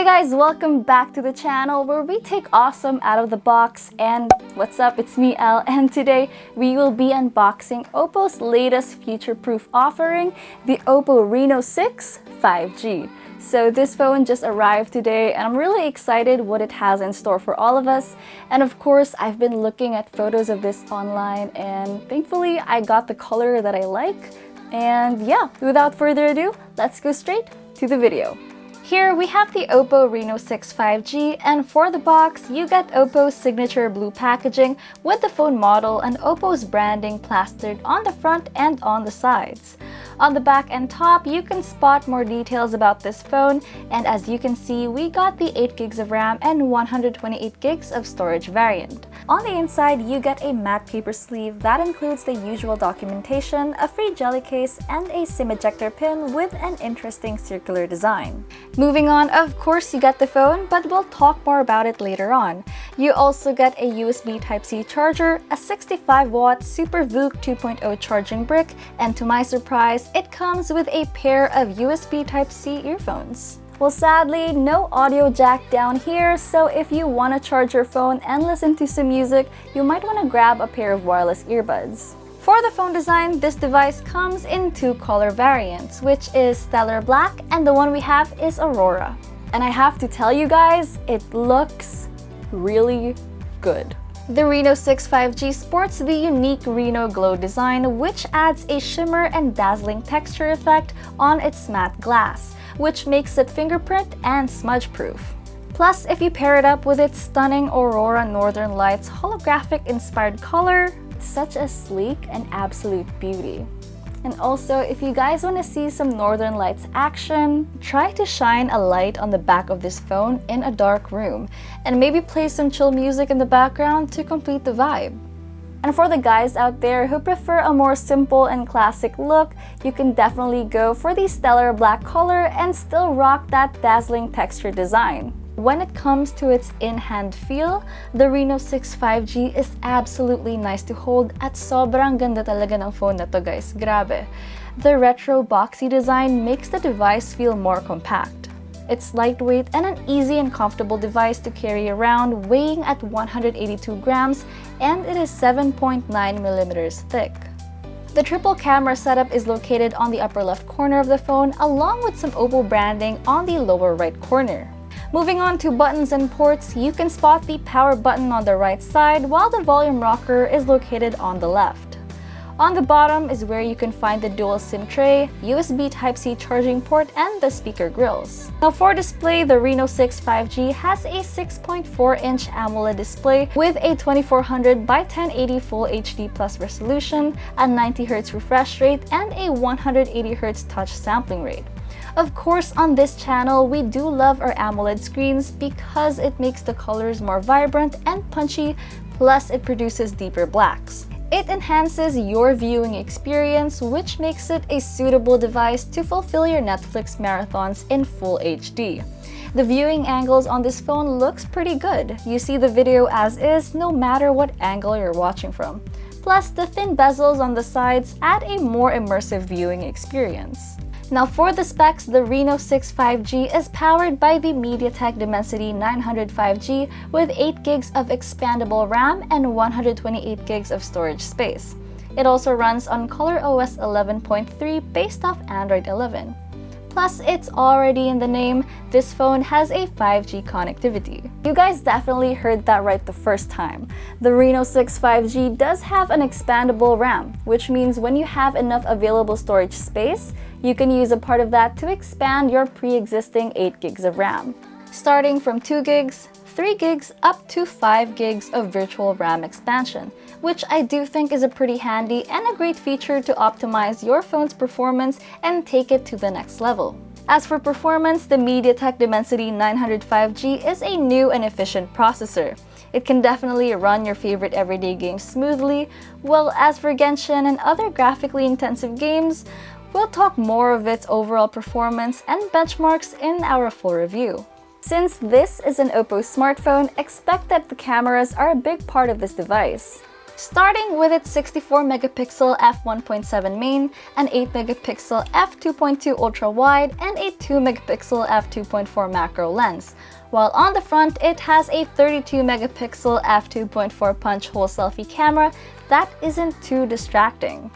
Hey guys, welcome back to the channel where we take awesome out of the box. And what's up, it's me Elle, and today we will be unboxing Oppo's latest future-proof offering, the Oppo Reno6 5G. So this phone just arrived today and I'm really excited what it has in store for all of us. And of course, I've been looking at photos of this online and thankfully I got the color that I like. And yeah, without further ado, let's go straight to the video. Here we have the Oppo Reno6 5G, and for the box, you get Oppo's signature blue packaging with the phone model and Oppo's branding plastered on the front and on the sides. On the back and top, you can spot more details about this phone, and as you can see, we got the 8 gigs of RAM and 128 gigs of storage variant. On the inside, you get a matte paper sleeve that includes the usual documentation, a free jelly case, and a SIM ejector pin with an interesting circular design. Moving on, of course, you get the phone, but we'll talk more about it later on. You also get a USB Type-C charger, a 65-watt Super VOOC 2.0 charging brick, and to my surprise, it comes with a pair of USB Type-C earphones. Well, sadly, no audio jack down here, so if you want to charge your phone and listen to some music, you might want to grab a pair of wireless earbuds. For the phone design, this device comes in 2 color variants, which is Stellar Black and the one we have is Aurora. And I have to tell you guys, it looks really good. The Reno6 5G sports the unique Reno Glow design, which adds a shimmer and dazzling texture effect on its matte glass, which makes it fingerprint and smudge-proof. Plus, if you pair it up with its stunning Aurora Northern Lights holographic-inspired color, it's such a sleek and absolute beauty. And also, if you guys want to see some Northern Lights action, try to shine a light on the back of this phone in a dark room, and maybe play some chill music in the background to complete the vibe. And for the guys out there who prefer a more simple and classic look, you can definitely go for the Stellar Black color and still rock that dazzling texture design. When it comes to its in-hand feel, the Reno6 5G is absolutely nice to hold at sobrang ganda talaga ng phone na to, guys. Grabe. The retro boxy design makes the device feel more compact. It's lightweight and an easy and comfortable device to carry around, weighing at 182 grams, and it is 7.9 millimeters thick. The triple camera setup is located on the upper left corner of the phone, along with some Oppo branding on the lower right corner. Moving on to buttons and ports, you can spot the power button on the right side, while the volume rocker is located on the left. On the bottom is where you can find the dual SIM tray, USB Type-C charging port, and the speaker grills. Now for display, the Reno6 5G has a 6.4-inch AMOLED display with a 2400 by 1080 Full HD Plus resolution, a 90Hz refresh rate, and a 180Hz touch sampling rate. Of course, on this channel, we do love our AMOLED screens because it makes the colors more vibrant and punchy, plus it produces deeper blacks. It enhances your viewing experience, which makes it a suitable device to fulfill your Netflix marathons in Full HD. The viewing angles on this phone looks pretty good. You see the video as is, no matter what angle you're watching from. Plus, the thin bezels on the sides add a more immersive viewing experience. Now for the specs, the Reno6 5G is powered by the MediaTek Dimensity 900 5G with 8 gigs of expandable RAM and 128 gigs of storage space. It also runs on ColorOS 11.3 based off Android 11. Plus, it's already in the name, this phone has a 5G connectivity. You guys definitely heard that right the first time. The Reno6 5G does have an expandable RAM, which means when you have enough available storage space, you can use a part of that to expand your pre-existing 8 gigs of RAM. Starting from 2 gigs, 3 gigs, up to 5 gigs of virtual RAM expansion, which I do think is a pretty handy and a great feature to optimize your phone's performance and take it to the next level. As for performance, the MediaTek Dimensity 900 5G is a new and efficient processor. It can definitely run your favorite everyday games smoothly, while as for Genshin and other graphically intensive games, we'll talk more of its overall performance and benchmarks in our full review. Since this is an Oppo smartphone, expect that the cameras are a big part of this device. Starting with its 64 megapixel f1.7 main, an 8 megapixel f2.2 ultra wide, and a 2 megapixel f2.4 macro lens. While on the front, it has a 32 megapixel f2.4 punch hole selfie camera that isn't too distracting.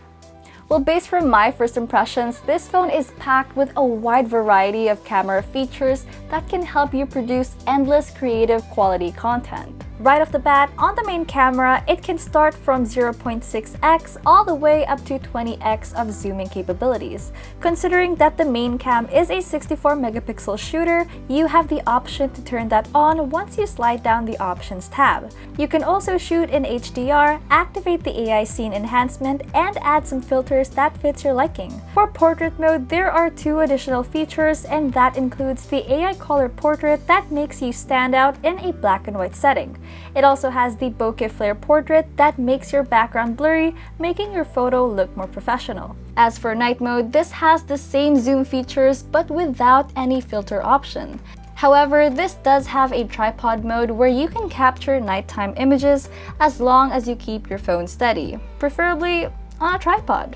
Well, based from my first impressions, this phone is packed with a wide variety of camera features that can help you produce endless creative quality content. Right off the bat, on the main camera, it can start from 0.6x all the way up to 20x of zooming capabilities. Considering that the main cam is a 64 megapixel shooter, you have the option to turn that on once you slide down the Options tab. You can also shoot in HDR, activate the AI scene enhancement, and add some filters that fits your liking. For portrait mode, there are 2 additional features, and that includes the AI color portrait that makes you stand out in a black and white setting. It also has the bokeh flare portrait that makes your background blurry, making your photo look more professional. As for night mode, this has the same zoom features but without any filter option. However, this does have a tripod mode where you can capture nighttime images as long as you keep your phone steady, preferably on a tripod.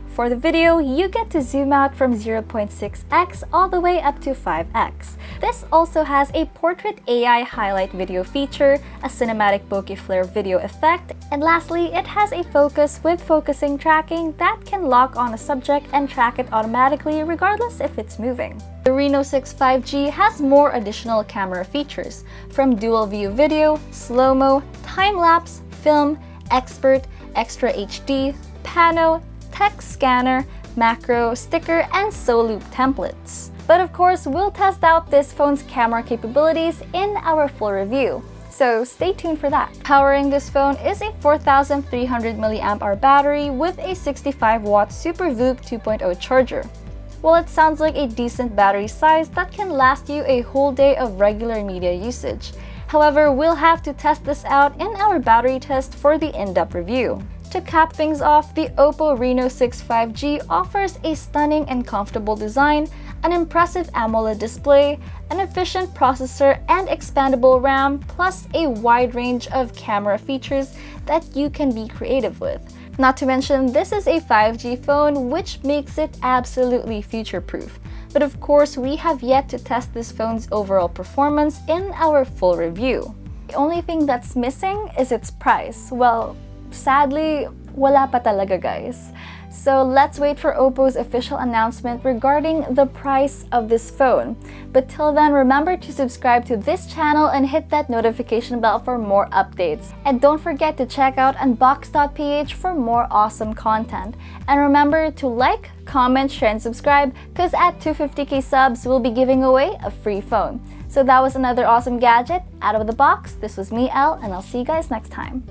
For the video, you get to zoom out from 0.6x all the way up to 5x. This also has a portrait AI highlight video feature, a cinematic bokeh flare video effect, and lastly, it has a focus with focusing tracking that can lock on a subject and track it automatically regardless if it's moving. The Reno6 5G has more additional camera features, from dual view video, slow-mo, time-lapse, film, expert, extra HD, pano, text scanner, macro, sticker, and loop templates. But of course, we'll test out this phone's camera capabilities in our full review, so stay tuned for that. Powering this phone is a 4300 mAh battery with a 65-watt Super VOOC 2.0 charger. Well, it sounds like a decent battery size that can last you a whole day of regular media usage. However, we'll have to test this out in our battery test for the in-depth review. To cap things off, the Oppo Reno6 5G offers a stunning and comfortable design, an impressive AMOLED display, an efficient processor, and expandable RAM, plus a wide range of camera features that you can be creative with. Not to mention, this is a 5G phone, which makes it absolutely future-proof. But of course, we have yet to test this phone's overall performance in our full review. The only thing that's missing is its price. Well, sadly, wala pa talaga, guys. So let's wait for Oppo's official announcement regarding the price of this phone. But till then, remember to subscribe to this channel and hit that notification bell for more updates. And don't forget to check out unboxes.ph for more awesome content. And remember to like, comment, share, and subscribe, because at 250k subs, we'll be giving away a free phone. So that was another awesome gadget out of the box. This was me, Elle, and I'll see you guys next time.